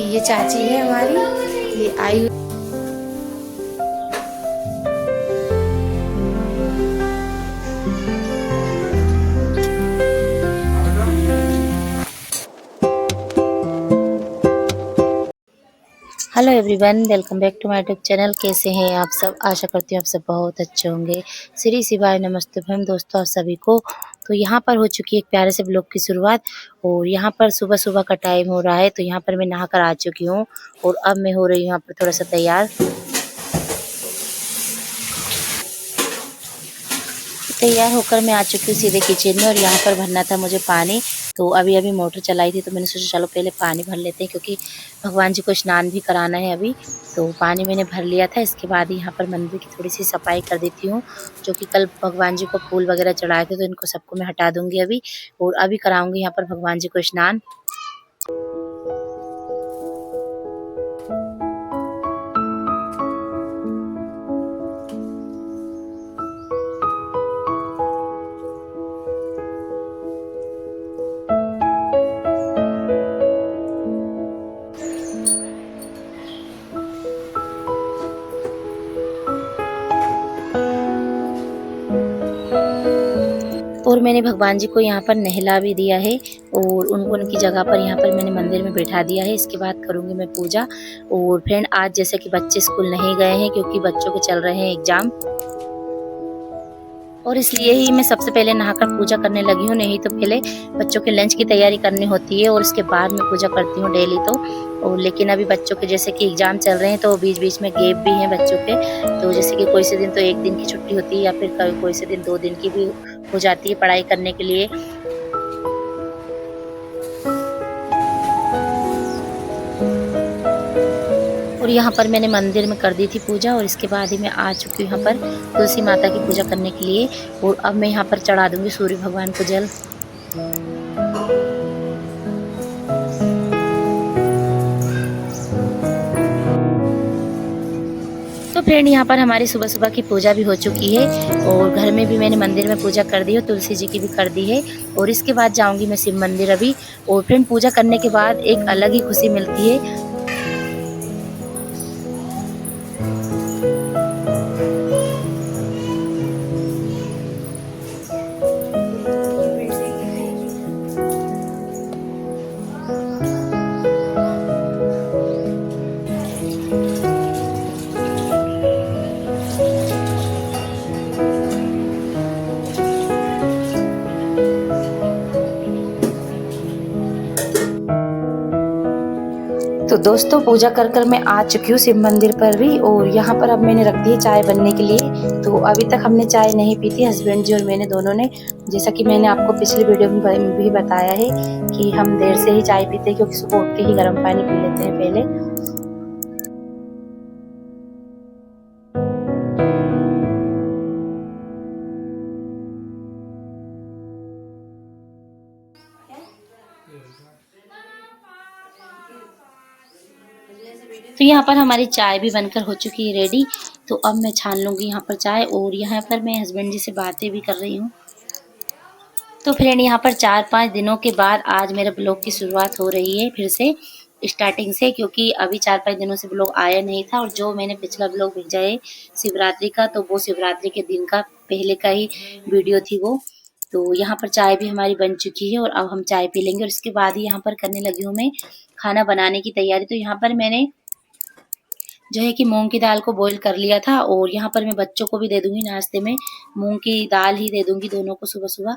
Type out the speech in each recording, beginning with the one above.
ये चाची है हमारी, ये आई। Hello everyone, welcome back to my YouTube channel. कैसे हैं आप सब? आशा करती हूँ आप सब बहुत अच्छे होंगे। श्री शिवाय नमस्ते भम दोस्तों आप सभी को। तो यहाँ पर हो चुकी है एक प्यारे से ब्लॉग की शुरुआत। और यहाँ पर सुबह सुबह का टाइम हो रहा है, तो यहाँ पर मैं नहा कर आ चुकी हूँ और अब मैं हो रही हूँ यहाँ पर थोड़ा सा तैयार। तैयार होकर मैं आ चुकी हूँ सीधे किचन में, और यहाँ पर भरना था मुझे पानी। तो अभी अभी मोटर चलाई थी, तो मैंने सोचा चलो पहले पानी भर लेते हैं, क्योंकि भगवान जी को स्नान भी कराना है अभी। तो पानी मैंने भर लिया था। इसके बाद यहाँ पर मंदिर की थोड़ी सी सफाई कर देती हूँ, जो कि कल भगवान जी को फूल वगैरह चढ़ाए थे, तो इनको सबको मैं हटा दूंगी अभी। और अभी कराऊंगी यहाँ पर भगवान जी को स्नान। और मैंने भगवान जी को यहाँ पर नहला भी दिया है, और उनकी जगह पर यहाँ पर मैंने मंदिर में बैठा दिया है। इसके बाद करूँगी मैं पूजा। और फ्रेंड, आज जैसे कि बच्चे स्कूल नहीं गए हैं, क्योंकि बच्चों के चल रहे हैं एग्जाम, और इसलिए ही मैं सबसे पहले नहाकर पूजा करने लगी हूँ। नहीं तो पहले बच्चों के लंच की तैयारी करनी होती है, और उसके बाद मैं पूजा करती हूँ डेली तो। और लेकिन अभी बच्चों के जैसे कि एग्जाम चल रहे हैं, तो बीच बीच में गैप भी हैं बच्चों के। तो जैसे कि कोई से दिन तो 1 दिन की छुट्टी होती है, या फिर कोई से दिन 2 दिन की भी हो जाती है पढ़ाई करने के लिए। और यहाँ पर मैंने मंदिर में कर दी थी पूजा, और इसके बाद ही मैं आ चुकी हूँ यहाँ पर तुलसी माता की पूजा करने के लिए। और अब मैं यहाँ पर चढ़ा दूंगी सूर्य भगवान को जल। तो फ्रेंड, यहाँ पर हमारी सुबह सुबह की पूजा भी हो चुकी है, और घर में भी मैंने मंदिर में पूजा कर दी है, तुलसी जी की भी कर दी है। और इसके बाद जाऊंगी मैं शिव मंदिर अभी। और फ्रेंड, पूजा करने के बाद एक अलग ही खुशी मिलती है। तो दोस्तों, पूजा कर कर मैं आ चुकी हूँ शिव मंदिर पर भी। और यहाँ पर अब मैंने रख दी है चाय बनने के लिए। तो अभी तक हमने चाय नहीं पी थी, हस्बैंड जी और मैंने दोनों ने। जैसा कि मैंने आपको पिछली वीडियो में भी बताया है कि हम देर से ही चाय पीते हैं, क्योंकि सुबह उठ के ही गर्म पानी पी लेते हैं पहले। तो यहाँ पर हमारी चाय भी बनकर हो चुकी है रेडी। तो अब मैं छान लूंगी यहाँ पर चाय, और यहाँ पर मैं हस्बैंड जी से बातें भी कर रही हूँ। तो फ्रेंड, यहाँ पर 4-5 दिनों के बाद आज मेरे ब्लॉग की शुरुआत हो रही है फिर से स्टार्टिंग से, क्योंकि अभी 4-5 दिनों से ब्लॉग आया नहीं था। और जो मैंने पिछला ब्लॉग भेजा है शिवरात्रि का, तो वो शिवरात्रि के दिन का पहले का ही वीडियो थी वो। तो यहाँ पर चाय भी हमारी बन चुकी है, और अब हम चाय पी लेंगे। और इसके बाद ही यहाँ पर करने लगी हूँ मैं खाना बनाने की तैयारी। तो यहाँ पर मैंने जो है कि मूंग की दाल को बॉईल कर लिया था, और यहाँ पर मैं बच्चों को भी दे दूंगी नाश्ते में। मूंग की दाल ही दे दूंगी दोनों को सुबह सुबह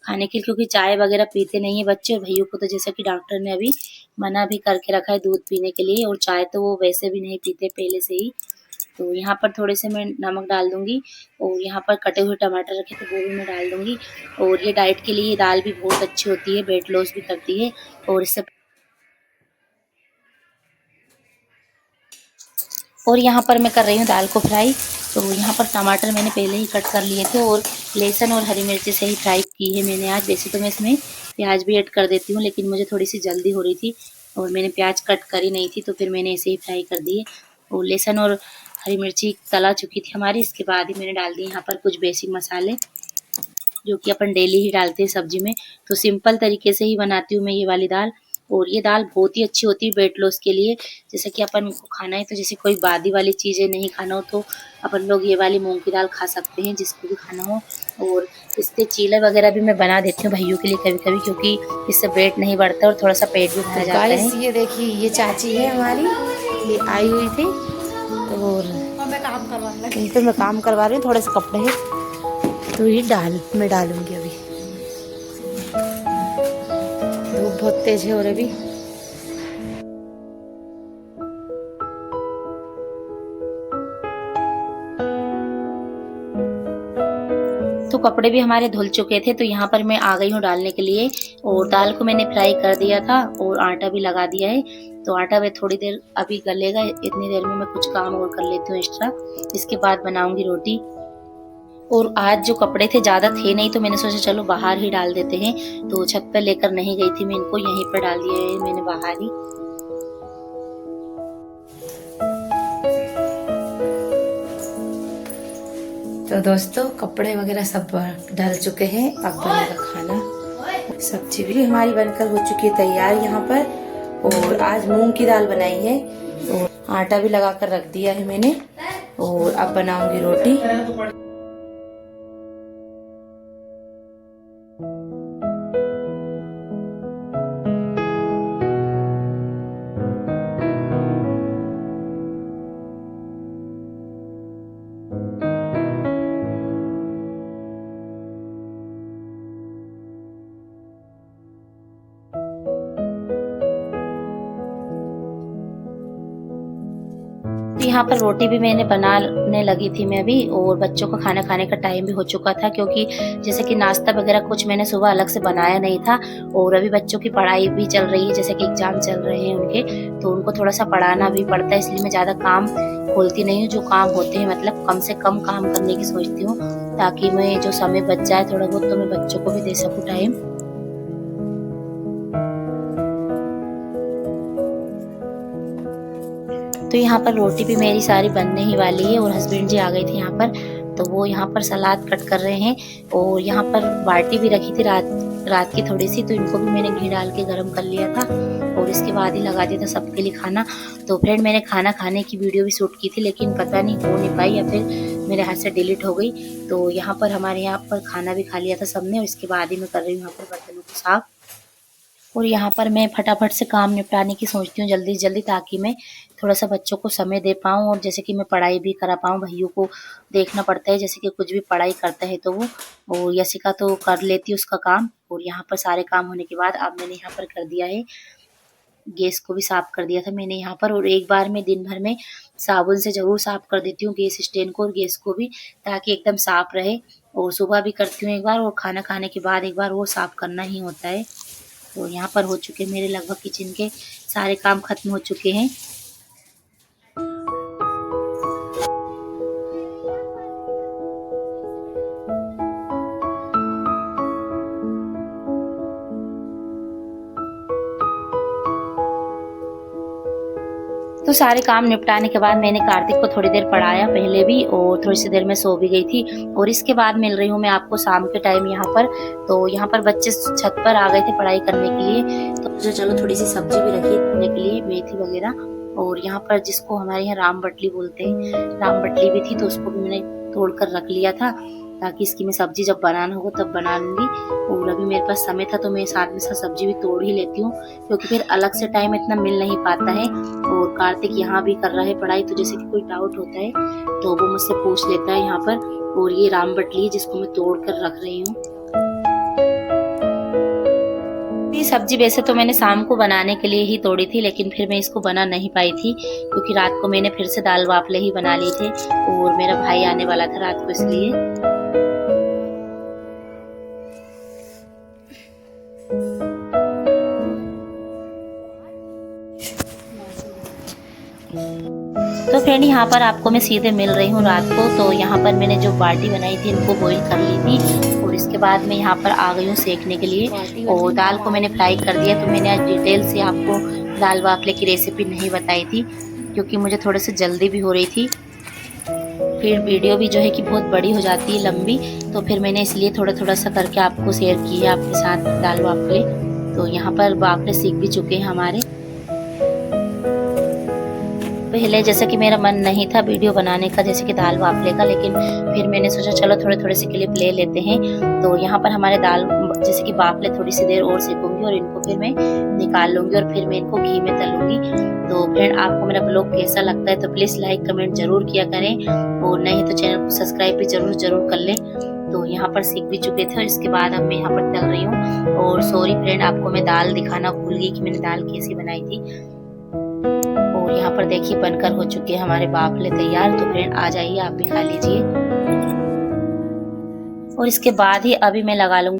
खाने के लिए, क्योंकि चाय वगैरह पीते नहीं है बच्चे। और भैया को तो जैसा कि डॉक्टर ने अभी मना भी करके रखा है दूध पीने के लिए, और चाय तो वो वैसे भी नहीं पीते पहले से ही। तो यहाँ पर थोड़े से मैं नमक डाल दूंगी, और यहाँ पर कटे हुए टमाटर रखे तो वो भी मैं डाल दूंगी। और ये डाइट के लिए दाल भी बहुत अच्छी होती है, वेट लॉस भी करती है। और इससे और यहाँ पर मैं कर रही हूँ दाल को फ्राई। तो यहाँ पर टमाटर मैंने पहले ही कट कर लिए थे, और लहसुन और हरी मिर्ची से ही फ्राई की है मैंने आज। वैसे तो मैं इसमें प्याज भी ऐड कर देती हूँ, लेकिन मुझे थोड़ी सी जल्दी हो रही थी, और मैंने प्याज कट करी नहीं थी, तो फिर मैंने ऐसे ही फ्राई कर दिए। और लहसुन और हरी मिर्ची तला चुकी थी हमारी। इसके बाद ही मैंने डाल दिए यहाँ पर कुछ बेसिक मसाले, जो कि अपन डेली ही डालते हैं सब्जी में। तो सिंपल तरीके से ही बनाती हूँ मैं ये वाली दाल। और ये दाल बहुत ही अच्छी होती है वेट लॉस के लिए। जैसे कि अपन को खाना है तो जैसे कोई बादी वाली चीज़ें नहीं खाना हो तो अपन लोग ये वाली मूंग की दाल खा सकते हैं, जिसको भी खाना हो। और इससे चीला वगैरह भी मैं बना देती हूँ भाइयों के लिए कभी-कभी, क्योंकि इससे वेट नहीं बढ़ता और थोड़ा सा पेट भी भरा जाता है। ये देखिए ये चाची है हमारी, ये आई हुई थी और मैं काम करवाने लगी। इन पे मैं काम करवा रही हूँ, थोड़े से कपड़े हैं तो ये मैं डालूंगी अभी। धूप बहुत तेज है और अभी तो कपड़े भी हमारे धुल चुके थे, तो यहाँ पर मैं आ गई हूँ डालने के लिए। और दाल को मैंने फ्राई कर दिया था और आटा भी लगा दिया है। तो आटा में थोड़ी देर अभी गलेगा, इतनी देर में मैं कुछ काम और कर लेती हूँ एक्स्ट्रा। इसके बाद बनाऊंगी रोटी। और आज जो कपड़े थे ज़्यादा थे नहीं, तो मैंने सोचा चलो बाहर ही डाल देते हैं। तो छत पर लेकर नहीं गई थी मैं इनको, यहीं पर डाल दिया है मैंने बाहर ही। तो दोस्तों कपड़े वगैरह सब डाल चुके हैं, अब बनेगा खाना। सब्जी भी हमारी बनकर हो चुकी है तैयार यहाँ पर। और आज मूंग की दाल बनाई है और आटा भी लगा कर रख दिया है मैंने। और अब बनाऊंगी रोटी। यहाँ पर रोटी भी मैंने बनाने लगी थी मैं अभी। और बच्चों का खाना खाने का टाइम भी हो चुका था, क्योंकि जैसे कि नाश्ता वगैरह कुछ मैंने सुबह अलग से बनाया नहीं था। और अभी बच्चों की पढ़ाई भी चल रही है, जैसे कि एग्जाम चल रहे हैं उनके, तो उनको थोड़ा सा पढ़ाना भी पड़ता है। इसलिए मैं ज़्यादा काम खोलती नहीं हूँ, जो काम होते हैं मतलब कम से कम काम करने की सोचती हूँ, ताकि मैं जो समय बच जाए थोड़ा बहुत तो मैं बच्चों को भी दे सकूँ टाइम। तो यहाँ पर रोटी भी मेरी सारी बनने ही वाली है। और हस्बैंड जी आ गए थे यहाँ पर, तो वो यहाँ पर सलाद कट कर रहे हैं। और यहाँ पर बाटी भी रखी थी रात की थोड़ी सी, तो इनको भी मैंने घी डाल के गर्म कर लिया था। और इसके बाद ही लगा दिया था सबके लिए खाना। तो फ्रेंड मैंने खाना खाने की वीडियो भी शूट की थी, लेकिन पता नहीं हो नहीं पाई या फिर मेरे हाथ से डिलीट हो गई। तो यहाँ पर हमारे यहाँ पर खाना भी खा लिया था सबने, और इसके बाद ही मैं कर रही हूँ यहाँ पर बर्तनों को साफ। और यहाँ पर मैं फटाफट से काम निपटाने की सोचती हूँ जल्दी जल्दी, ताकि मैं थोड़ा सा बच्चों को समय दे पाऊँ और जैसे कि मैं पढ़ाई भी करा पाऊँ। भैया को देखना पड़ता है, जैसे कि कुछ भी पढ़ाई करता है तो वो, और यशिका तो कर लेती है उसका काम। और यहाँ पर सारे काम होने के बाद अब मैंने यहाँ पर कर दिया है, गैस को भी साफ कर दिया था मैंने यहाँ पर। और एक बार मैं दिन भर में साबुन से ज़रूर साफ कर देती हूँ गैस स्टैंड को और गैस को भी, ताकि एकदम साफ रहे। और सुबह भी करती हूँ एक बार, और खाना खाने के बाद एक बार वो साफ करना ही होता है। तो यहाँ पर हो चुके मेरे लगभग किचन के सारे काम खत्म हो चुके हैं। तो सारे काम निपटाने के बाद मैंने कार्तिक को थोड़ी देर पढ़ाया पहले भी, और थोड़ी सी देर में सो भी गई थी। और इसके बाद मिल रही हूँ मैं आपको शाम के टाइम यहाँ पर। तो यहाँ पर बच्चे छत पर आ गए थे पढ़ाई करने के लिए, तो चलो थोड़ी सी सब्जी भी रखी खाने के लिए, मेथी वगैरह। और यहाँ पर जिसको हमारे यहाँ राम बटली बोलते हैं, राम बटली भी थी, तो उसको भी मैंने तोड़ कर रख लिया था, ताकि इसकी मैं सब्जी जब बनाना होगा तब बना लूँगी। और अभी मेरे पास समय था तो मैं साथ में साथ सब्जी भी तोड़ ही लेती हूँ, क्योंकि फिर अलग से टाइम इतना मिल नहीं पाता है। और कार्तिक यहाँ भी कर रहा है पढ़ाई, तो जैसे कि कोई डाउट होता है तो वो मुझसे पूछ लेता है यहाँ पर। और ये राम बटली है जिसको मैं तोड़ कर रख रही हूँ। ये सब्जी वैसे तो मैंने शाम को बनाने के लिए ही तोड़ी थी, लेकिन फिर मैं इसको बना नहीं पाई थी, क्योंकि रात को मैंने फिर से दाल वाफले ही बना लिए थे और मेरा भाई आने वाला था रात को, इसलिए। तो फ्रेंड यहाँ पर आपको मैं सीधे मिल रही हूँ रात को। तो यहाँ पर मैंने जो बाटी बनाई थी इनको बॉईल कर ली थी, और इसके बाद मैं यहाँ पर आ गई हूँ सेकने के लिए। और दाल को मैंने फ्राई कर दिया। तो मैंने आज डिटेल से आपको दाल वाफले की रेसिपी नहीं बताई थी, क्योंकि मुझे थोड़े से जल्दी भी हो रही थी, फिर वीडियो भी जो है कि बहुत बड़ी हो जाती है लंबी, तो फिर मैंने इसलिए थोड़ा थोड़ा सा करके आपको शेयर की है आपके साथ दाल वाफले। तो यहाँ पर बाफले सीख भी चुके हैं हमारे। पहले जैसे कि मेरा मन नहीं था वीडियो बनाने का, जैसे कि दाल बाफले का, लेकिन फिर मैंने सोचा चलो थोड़े थोड़े से क्लिप ले लेते हैं। तो यहाँ पर हमारे दाल जैसे कि बाफले थोड़ी सी देर और सेकूंगी और इनको फिर मैं निकाल लूंगी और फिर मैं इनको घी में तलूंगी। तो फ्रेंड, आपको मेरा ब्लॉग कैसा लगता है तो प्लीज़ लाइक कमेंट जरूर किया करें, और नहीं तो चैनल को सब्सक्राइब भी जरूर कर लें। तो यहाँ पर सीख भी चुके थे और इसके बाद अब मैं यहाँ पर तल रही हूँ। और सॉरी फ्रेंड, आपको मैं दाल दिखाना भूल गई कि मैंने दाल कैसी बनाई थी। और यहाँ पर देखिए बनकर हो चुके हैं हमारे बाफले तैयार। तो फ्रेंड आ जाइए, आप भी खा लीजिए। और इसके बाद ही अभी मैं लगा लूंगी